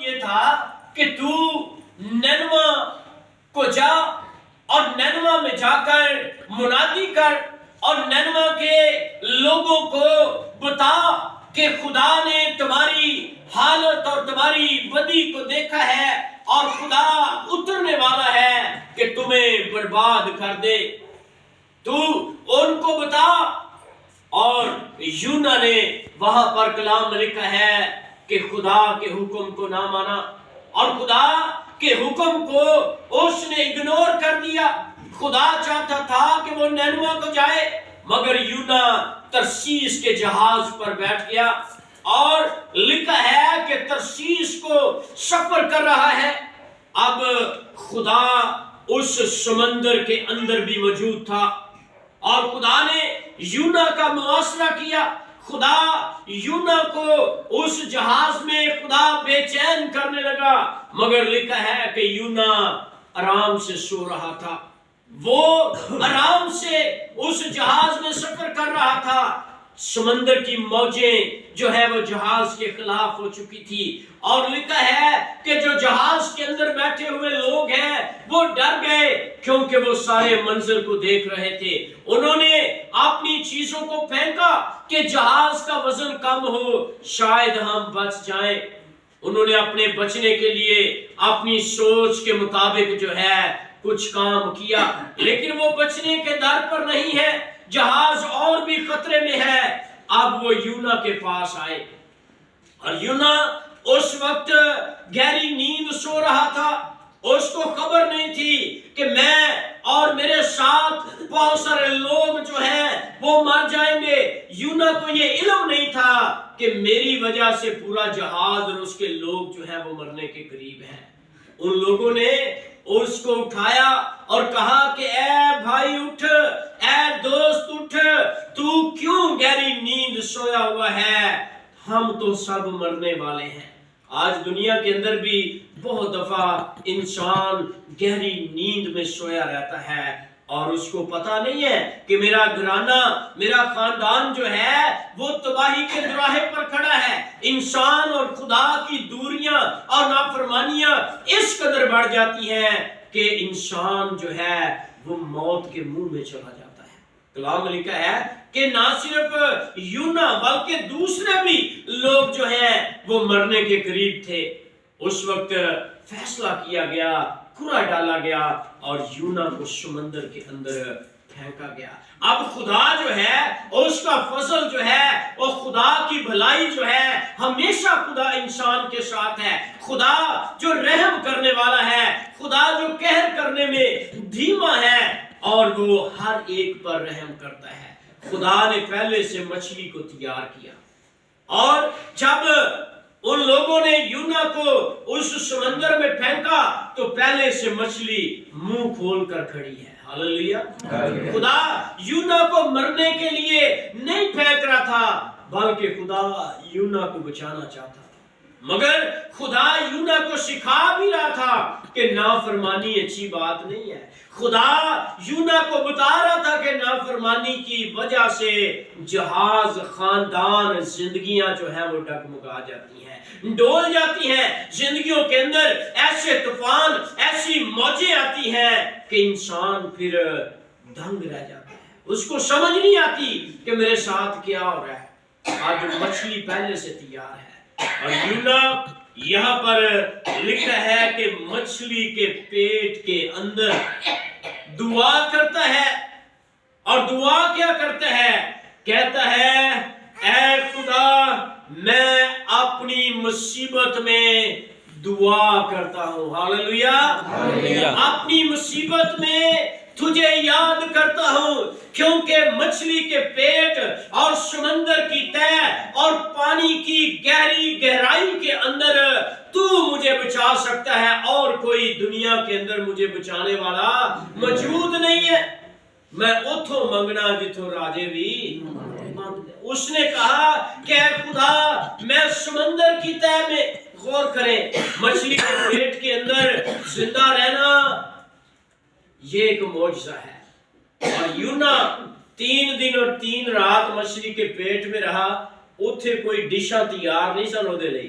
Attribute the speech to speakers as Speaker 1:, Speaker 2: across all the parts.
Speaker 1: یہ تھا کہ تو نینوا کو جا اور نینوا میں جا کر منادی کر اور نینوا کے لوگوں کو بتا کہ خدا نے تمہاری حالت اور تمہاری بدی کو دیکھا ہے اور خدا اترنے والا ہے کہ تمہیں برباد کر دے. تو ان کو بتا. اور یونا نے وہاں پر کلام لکھا ہے کہ خدا کے حکم کو نہ مانا اور خدا کے حکم کو اس نے اگنور کر دیا. خدا چاہتا تھا کہ وہ نینوا کو جائے مگر یونا ترسیس کے جہاز پر بیٹھ گیا اور لکھا ہے کہ ترسیس کو سفر کر رہا ہے. اب خدا اس سمندر کے اندر بھی موجود تھا اور خدا نے یونا کا محاصرہ کیا. خدا یونا کو اس جہاز میں خدا بے چین کرنے لگا مگر لکھا ہے کہ یونا آرام سے سو رہا تھا. وہ آرام سے اس جہاز میں سفر کر رہا تھا. سمندر کی موجیں جو ہے وہ جہاز کے خلاف ہو چکی تھی اور لکھا ہے کہ جو جہاز کے اندر بیٹھے ہوئے لوگ ہیں وہ ڈر گئے کیونکہ وہ سارے منظر کو دیکھ رہے تھے. انہوں نے اپنی چیزوں کو پھینکا کہ جہاز کا وزن کم ہو شاید ہم بچ جائیں. انہوں نے اپنے بچنے کے لیے اپنی سوچ کے مطابق جو ہے کچھ کام کیا لیکن وہ بچنے کے در پر نہیں ہے. جہاز اور بھی خطرے میں ہے. اب وہ یونا کے پاس آئے اور یونا اس وقت گہری نیند سو رہا تھا. اس کو خبر نہیں تھی کہ میں اور میرے ساتھ بہت سارے لوگ جو ہیں وہ مر جائیں گے. یونا کو یہ علم نہیں تھا کہ میری وجہ سے پورا جہاز اور اس کے لوگ جو ہیں وہ مرنے کے قریب ہیں. ان لوگوں نے اس کو اٹھایا اور کہا کہ اے بھائی اٹھ, اے دوست اٹھ, تو کیوں گہری نیند سویا ہوا ہے؟ ہم تو سب مرنے والے ہیں. آج دنیا کے اندر بھی بہت دفعہ انسان گہری نیند میں سویا رہتا ہے اور اس کو پتا نہیں ہے کہ میرا گھرانہ, میرا خاندان جو ہے وہ تباہی کے دراہے پر کھڑا ہے. انسان اور خدا کی دوریاں اور نافرمانیاں اس قدر بڑھ جاتی ہیں کہ انسان جو ہے وہ موت کے منہ میں چلا جاتا ہے. کلام لکھا ہے کہ نہ صرف یونا بلکہ دوسرے بھی لوگ جو ہیں وہ مرنے کے قریب تھے. اس وقت فیصلہ کیا گیا, کھرا ڈالا گیا اور یونا کو سمندر کے اندر پھینکا گیا. اب خدا جو ہے اس کا فضل جو ہے اور خدا کی بھلائی جو ہے ہمیشہ خدا انسان کے ساتھ ہے. خدا جو رحم کرنے والا ہے, خدا جو قہر کرنے میں دھیما ہے اور وہ ہر ایک پر رحم کرتا ہے. خدا نے پہلے سے مچھلی کو تیار کیا اور جب ان لوگوں نے یونا کو اس سمندر میں پھینکا تو پہلے سے مچھلی منہ کھول کر کھڑی ہے. ہاللیلویہ. خدا یونا کو مرنے کے لیے نہیں پھینک رہا تھا بلکہ خدا یونا کو بچانا چاہتا تھا. مگر خدا یونا کو سکھا بھی رہا تھا کہ نافرمانی اچھی بات نہیں ہے. خدا یونا کو بتا رہا تھا کہ نافرمانی کی وجہ سے جہاز, خاندان, زندگیاں جو ہیں وہ ڈگمگا جاتی ہیں, ڈول جاتی ہیں. زندگیوں کے اندر ایسے طوفان, ایسی موجیں آتی ہیں کہ انسان پھر دنگ رہ جاتا ہے. اس کو سمجھ نہیں آتی کہ میرے ساتھ کیا ہو رہا ہے. آج مچھلی پہلے سے تیار ہے اور یونا یہاں پر لکھا ہے کہ مچھلی کے پیٹ کے اندر دعا کرتا ہے اور دعا کیا کرتا ہے؟ کہتا ہے اے خدا میں اپنی مصیبت میں دعا کرتا ہوں. ہاللیلویہ. اپنی مصیبت میں تجھے یاد کرتا ہوں کیونکہ مچھلی کے پیٹ اور سمندر کی تہہ اور پانی کی گہرائی کے اندر تو مجھے بچا سکتا ہے اور کوئی دنیا کے اندر مجھے بچانے والا موجود نہیں ہے. میں اتھوں منگنا جتھوں راجے بھی. اس نے کہا کہ اے خدا میں سمندر کی تہہ میں, غور کریں, مچھلی کے پیٹ کے اندر زندہ رہنا یہ ایک معجزہ ہے. اور یونا 3 دن اور 3 رات مچھلی کے پیٹ میں رہا. اتھے کوئی ڈشاں تیار نہیں سن ہوتے لئی.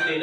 Speaker 1: 3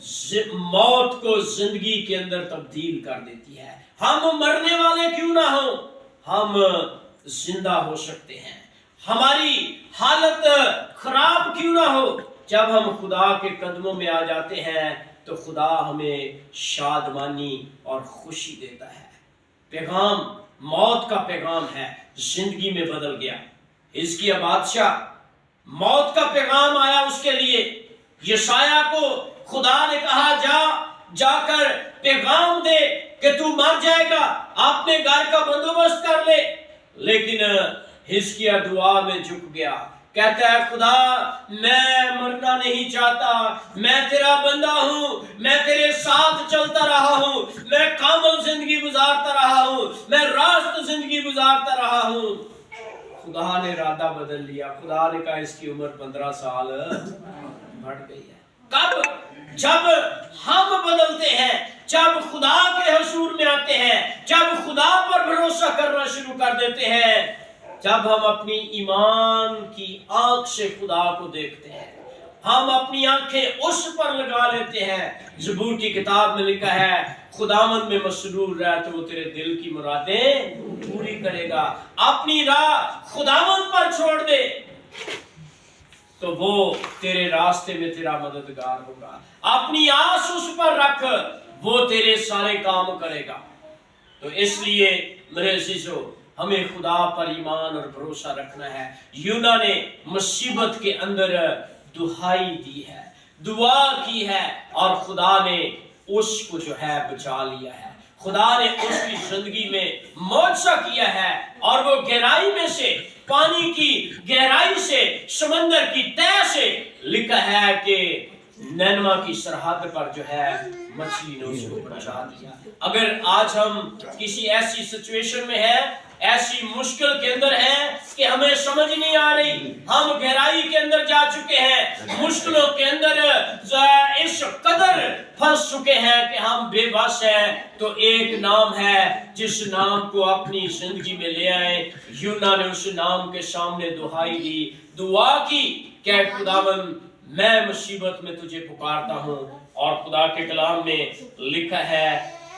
Speaker 1: موت کو زندگی کے اندر تبدیل کر دیتی ہے۔ ہم مرنے والے کیوں نہ ہوں، ہم زندہ ہو سکتے ہیں۔ ہماری حالت خراب کیوں نہ ہو، جب ہم خدا کے قدموں میں آ جاتے ہیں تو خدا ہمیں شادمانی اور خوشی دیتا ہے۔ پیغام موت کا پیغام ہے، زندگی میں بدل گیا۔ حزقیہ بادشاہ، موت کا پیغام آیا اس کے لیے۔ یشایہ کو خدا نے کہا جا کر پیغام دے کہ تو مر جائے گا، اپنے گھر کا بندوبست کر لے۔ لیکن حزقیہ دعا میں جھک گیا، کہتا ہے خدا میں مرنا نہیں چاہتا، میں تیرا بندہ ہوں، میں تیرے ساتھ چلتا رہا ہوں، میں کامل زندگی گزارتا رہا ہوں، میں راست زندگی گزارتا رہا ہوں۔ خدا نے ارادہ بدل لیا، خدا نے کہا اس کی عمر 15 سال بڑھ گئی ہے۔ کب؟ جب ہم بدلتے ہیں، جب خدا کے حضور میں آتے ہیں، جب خدا پر بھروسہ کرنا شروع کر دیتے ہیں، جب ہم اپنی ایمان کی آنکھ سے خدا کو دیکھتے ہیں، ہم اپنی آنکھیں اس پر لگا لیتے ہیں۔ زبور کی کتاب میں لکھا ہے خداوند میں مسرور رہ تو وہ تیرے دل کی مرادیں پوری کرے گا۔ اپنی راہ خداوند پر چھوڑ دے تو وہ تیرے راستے میں تیرا مددگار ہوگا۔ اپنی آس اس پر رکھ، وہ تیرے سارے کام کرے گا۔ تو اس لیے میرے عزیزو، ہمیں خدا پر ایمان اور بھروسہ رکھنا ہے۔ یونا نے مصیبت کے اندر دہائی دی ہے، دعا کی ہے، اور خدا نے اس کو جو ہے بچا لیا ہے۔ خدا نے اس کی زندگی میں معجزہ کیا ہے، اور وہ گہرائی میں سے، پانی کی گہرائی سے، سمندر کی تہہ سے لکھا ہے کہ نینوا کی سرحد پر جو ہے مچھلی نے اس کو بچا دیا۔ اگر آج ہم کسی ایسی سچویشن میں ہیں، ایسی مشکل کے اندر ہیں کہ ہمیں سمجھ نہیں آ رہی، ہم گہرائی کے اندر جا چکے ہیں، مشکلوں کے اندر اس قدر پھنس چکے ہیں کہ ہم بے بس ہیں، تو ایک نام ہے جس نام کو اپنی زندگی میں لے آئیں۔ یونا نے اس نام کے سامنے دہائی دی، دعا کی کہ خداوند میں مصیبت میں تجھے پکارتا ہوں، اور خدا کے کلام میں لکھا ہے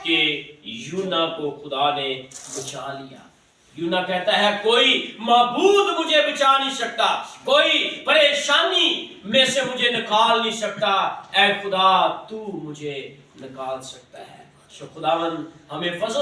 Speaker 1: کہ یونا کو خدا نے بچا لیا۔ یونا کہتا ہے کوئی معبود مجھے بچا نہیں سکتا، کوئی پریشانی میں سے مجھے نکال نہیں سکتا، اے خدا تو مجھے نکال سکتا ہے۔ خداوند ہمیں فضل